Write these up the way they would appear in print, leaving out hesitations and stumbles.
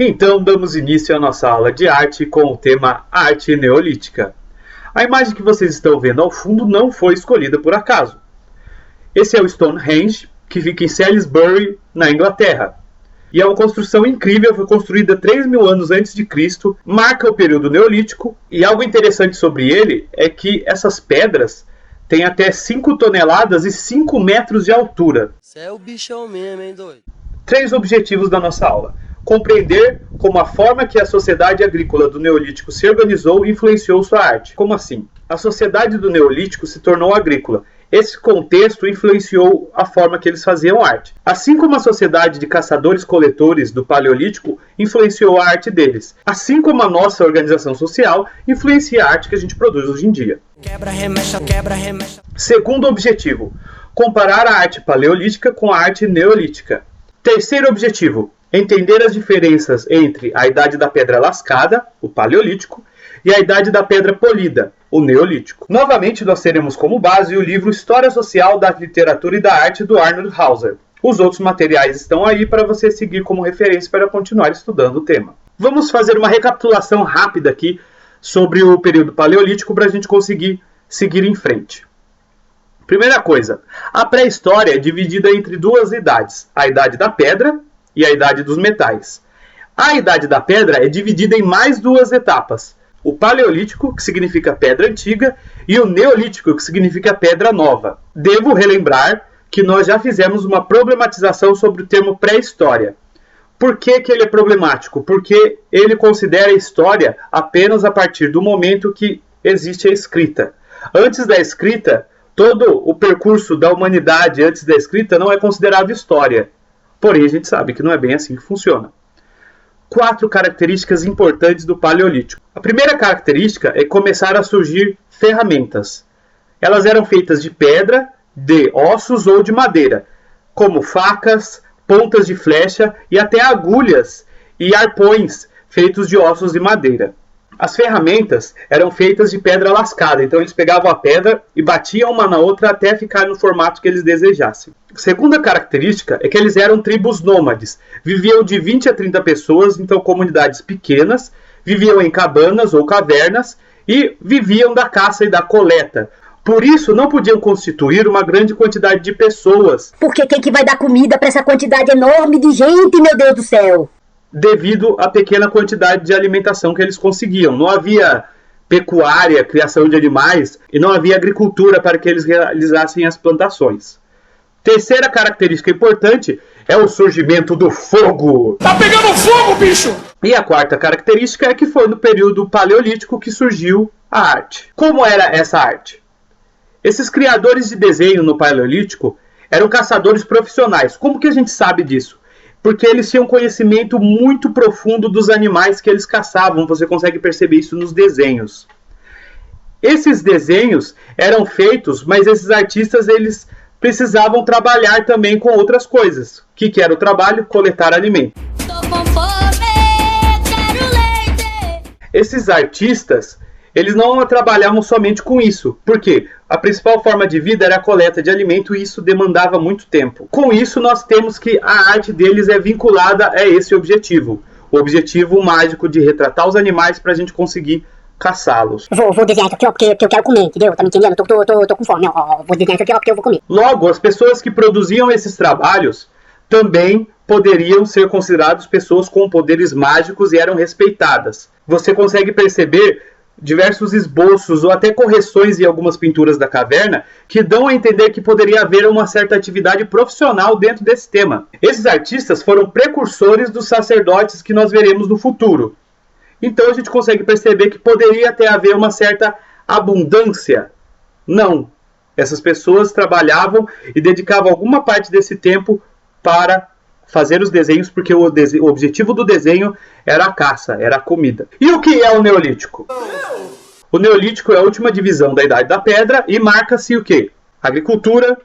Então, damos início à nossa aula de arte com o tema Arte Neolítica. A imagem que vocês estão vendo ao fundo não foi escolhida por acaso. Esse é o Stonehenge, que fica em Salisbury, na Inglaterra. E é uma construção incrível, foi construída 3.000 anos antes de Cristo, marca o período Neolítico, e algo interessante sobre ele é que essas pedras têm até 5 toneladas e 5 metros de altura. Você é o bichão mesmo, hein, doido? 3 objetivos da nossa aula. Compreender como a forma que a sociedade agrícola do Neolítico se organizou influenciou sua arte. Como assim? A sociedade do Neolítico se tornou agrícola. Esse contexto influenciou a forma que eles faziam arte. Assim como a sociedade de caçadores-coletores do Paleolítico influenciou a arte deles. Assim como a nossa organização social influencia a arte que a gente produz hoje em dia. Quebra, remexa, quebra, remexa. Segundo objetivo, comparar a arte paleolítica com a arte neolítica. Terceiro objetivo, entender as diferenças entre a idade da pedra lascada, o Paleolítico, e a idade da pedra polida, o Neolítico. Novamente, nós teremos como base o livro História Social da Literatura e da Arte, do Arnold Hauser. Os outros materiais estão aí para você seguir como referência para continuar estudando o tema. Vamos fazer uma recapitulação rápida aqui sobre o período Paleolítico para a gente conseguir seguir em frente. Primeira coisa, a pré-história é dividida entre duas idades, a idade da pedra e a idade dos metais. A idade da pedra é dividida em mais duas etapas, o Paleolítico, que significa pedra antiga, e o Neolítico, que significa pedra nova. Devo relembrar que nós já fizemos uma problematização sobre o termo pré-história. Por que ele é problemático? Porque ele considera a história apenas a partir do momento que existe a escrita. Antes da escrita, todo o percurso da humanidade antes da escrita não é considerado história. Porém, a gente sabe que não é bem assim que funciona. 4 características importantes do Paleolítico. A primeira característica é começar a surgir ferramentas. Elas eram feitas de pedra, de ossos ou de madeira, como facas, pontas de flecha e até agulhas e arpões feitos de ossos de madeira. As ferramentas eram feitas de pedra lascada, então eles pegavam a pedra e batiam uma na outra até ficar no formato que eles desejassem. A segunda característica é que eles eram tribos nômades, viviam de 20 a 30 pessoas, então comunidades pequenas, viviam em cabanas ou cavernas e viviam da caça e da coleta. Por isso, não podiam constituir uma grande quantidade de pessoas. Porque quem que vai dar comida para essa quantidade enorme de gente, meu Deus do céu? Devido à pequena quantidade de alimentação que eles conseguiam. Não havia pecuária, criação de animais, e não havia agricultura para que eles realizassem as plantações. Terceira característica importante é o surgimento do fogo. Tá pegando fogo, bicho! E a quarta característica é que foi no período Paleolítico que surgiu a arte. Como era essa arte? Esses criadores de desenho no Paleolítico eram caçadores profissionais. Como que a gente sabe disso? Porque eles tinham conhecimento muito profundo dos animais que eles caçavam. Você consegue perceber isso nos desenhos. Esses desenhos eram feitos, mas esses artistas eles precisavam trabalhar também com outras coisas. O que era o trabalho? Coletar alimento. Tô com fome, quero leite. Esses artistas, eles não trabalhavam somente com isso. Por quê? A principal forma de vida era a coleta de alimento e isso demandava muito tempo. Com isso, nós temos que a arte deles é vinculada a esse objetivo. O objetivo mágico de retratar os animais para a gente conseguir caçá-los. Vou desenhar isso aqui, ó, porque eu quero comer, entendeu? Tá me entendendo? Tô com fome, ó. Vou desenhar isso aqui, ó, porque eu vou comer. Logo, as pessoas que produziam esses trabalhos também poderiam ser consideradas pessoas com poderes mágicos e eram respeitadas. Você consegue perceber diversos esboços ou até correções em algumas pinturas da caverna que dão a entender que poderia haver uma certa atividade profissional dentro desse tema. Esses artistas foram precursores dos sacerdotes que nós veremos no futuro. Então a gente consegue perceber que poderia até haver uma certa abundância. Não. Essas pessoas trabalhavam e dedicavam alguma parte desse tempo para fazer os desenhos, porque o objetivo do desenho era a caça, era a comida. E o que é o Neolítico? O Neolítico é a última divisão da Idade da Pedra e marca-se o quê? Agricultura,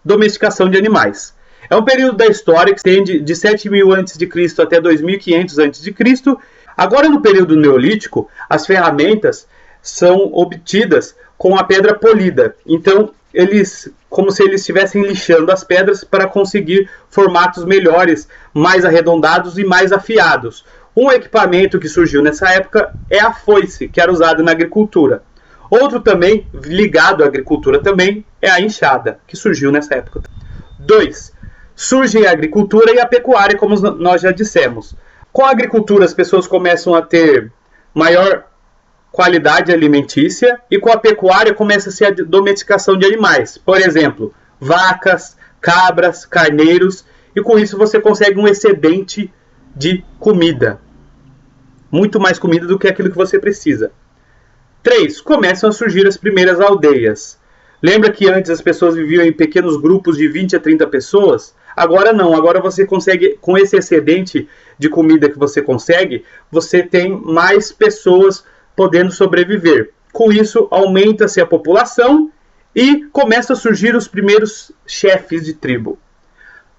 domesticação de animais. É um período da história que estende de 7.000 a.C. até 2.500 a.C. Agora, no período Neolítico, as ferramentas são obtidas com a pedra polida. Então, como se eles estivessem lixando as pedras para conseguir formatos melhores, mais arredondados e mais afiados. Um equipamento que surgiu nessa época é a foice, que era usada na agricultura. Outro também, ligado à agricultura também, é a enxada, que surgiu nessa época. 2. Surge a agricultura e a pecuária, como nós já dissemos. Com a agricultura, as pessoas começam a ter maior qualidade alimentícia e com a pecuária começa-se a domesticação de animais. Por exemplo, vacas, cabras, carneiros, e com isso você consegue um excedente de comida. Muito mais comida do que aquilo que você precisa. 3. Começam a surgir as primeiras aldeias. Lembra que antes as pessoas viviam em pequenos grupos de 20 a 30 pessoas? Agora não, agora você consegue, com esse excedente de comida que você consegue, você tem mais pessoas podendo sobreviver. Com isso, aumenta-se a população e começam a surgir os primeiros chefes de tribo.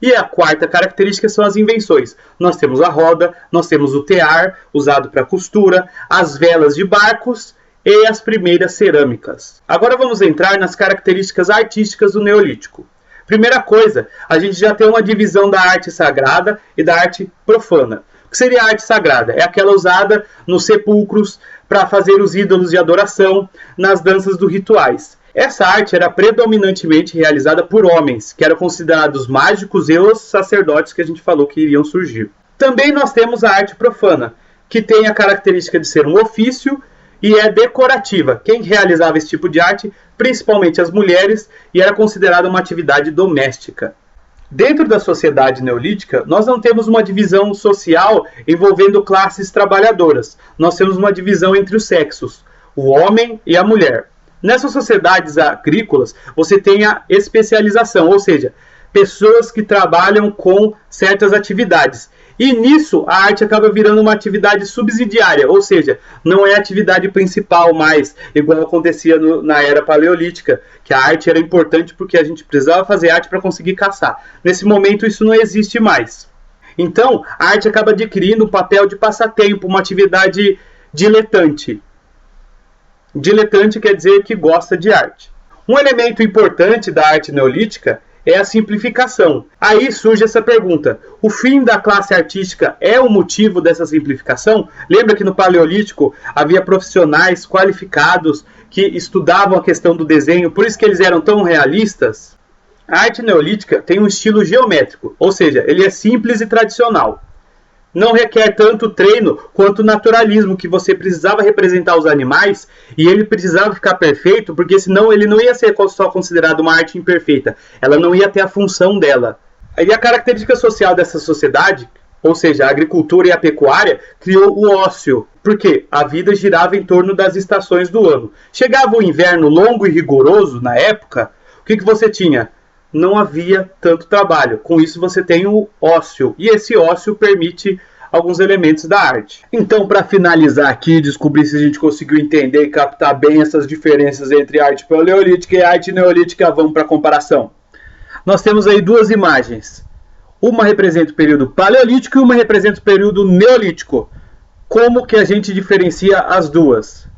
E a quarta característica são as invenções. Nós temos a roda, nós temos o tear, usado para costura, as velas de barcos e as primeiras cerâmicas. Agora vamos entrar nas características artísticas do Neolítico. Primeira coisa, a gente já tem uma divisão da arte sagrada e da arte profana. O que seria a arte sagrada? É aquela usada nos sepulcros para fazer os ídolos de adoração, nas danças dos rituais. Essa arte era predominantemente realizada por homens, que eram considerados mágicos e os sacerdotes que a gente falou que iriam surgir. Também nós temos a arte profana, que tem a característica de ser um ofício e é decorativa. Quem realizava esse tipo de arte, principalmente as mulheres, e era considerada uma atividade doméstica. Dentro da sociedade neolítica, nós não temos uma divisão social envolvendo classes trabalhadoras. Nós temos uma divisão entre os sexos, o homem e a mulher. Nessas sociedades agrícolas, você tem a especialização, ou seja, pessoas que trabalham com certas atividades. E nisso, a arte acaba virando uma atividade subsidiária, ou seja, não é a atividade principal mais, igual acontecia na era paleolítica, que a arte era importante porque a gente precisava fazer arte para conseguir caçar. Nesse momento, isso não existe mais. Então, a arte acaba adquirindo um papel de passatempo, uma atividade diletante. Diletante quer dizer que gosta de arte. Um elemento importante da arte neolítica é a simplificação. Aí surge essa pergunta: o fim da classe artística é o motivo dessa simplificação? Lembra que no Paleolítico havia profissionais qualificados que estudavam a questão do desenho, por isso que eles eram tão realistas? A arte neolítica tem um estilo geométrico, ou seja, ele é simples e tradicional. Não requer tanto treino quanto o naturalismo, que você precisava representar os animais e ele precisava ficar perfeito, porque senão ele não ia ser só considerado uma arte imperfeita, ela não ia ter a função dela. E a característica social dessa sociedade, ou seja, a agricultura e a pecuária, criou o ócio, porque a vida girava em torno das estações do ano. Chegava o inverno longo e rigoroso na época, o que você tinha? Não havia tanto trabalho. Com isso você tem o ócio. E esse ócio permite alguns elementos da arte. Então, para finalizar aqui, descobrir se a gente conseguiu entender e captar bem essas diferenças entre arte paleolítica e arte neolítica, vamos para a comparação. Nós temos aí duas imagens. Uma representa o período paleolítico e uma representa o período neolítico. Como que a gente diferencia as duas?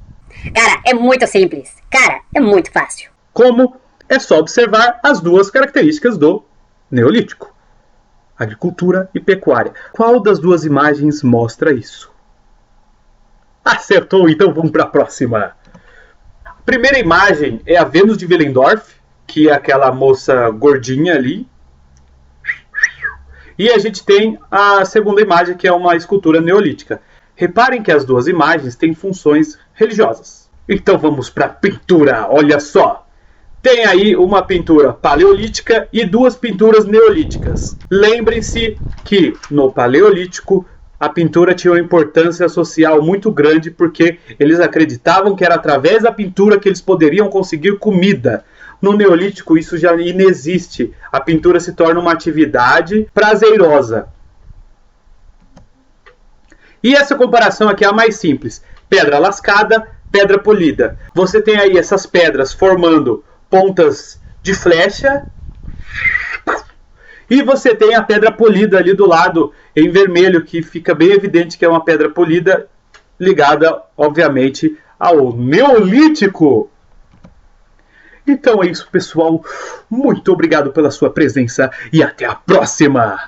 Cara, é muito simples. Cara, é muito fácil. Como? É só observar as duas características do Neolítico: agricultura e pecuária. Qual das duas imagens mostra isso? Acertou, então vamos para a próxima. A primeira imagem é a Vênus de Willendorf, que é aquela moça gordinha ali. E a gente tem a segunda imagem, que é uma escultura neolítica. Reparem que as duas imagens têm funções religiosas. Então vamos para a pintura, olha só. Tem aí uma pintura paleolítica e duas pinturas neolíticas. Lembrem-se que no Paleolítico a pintura tinha uma importância social muito grande porque eles acreditavam que era através da pintura que eles poderiam conseguir comida. No Neolítico isso já inexiste. A pintura se torna uma atividade prazerosa. E essa comparação aqui é a mais simples. Pedra lascada, pedra polida. Você tem aí essas pedras formando pontas de flecha e você tem a pedra polida ali do lado em vermelho, que fica bem evidente que é uma pedra polida ligada, obviamente, ao Neolítico. Então é isso, pessoal. Muito obrigado pela sua presença e até a próxima!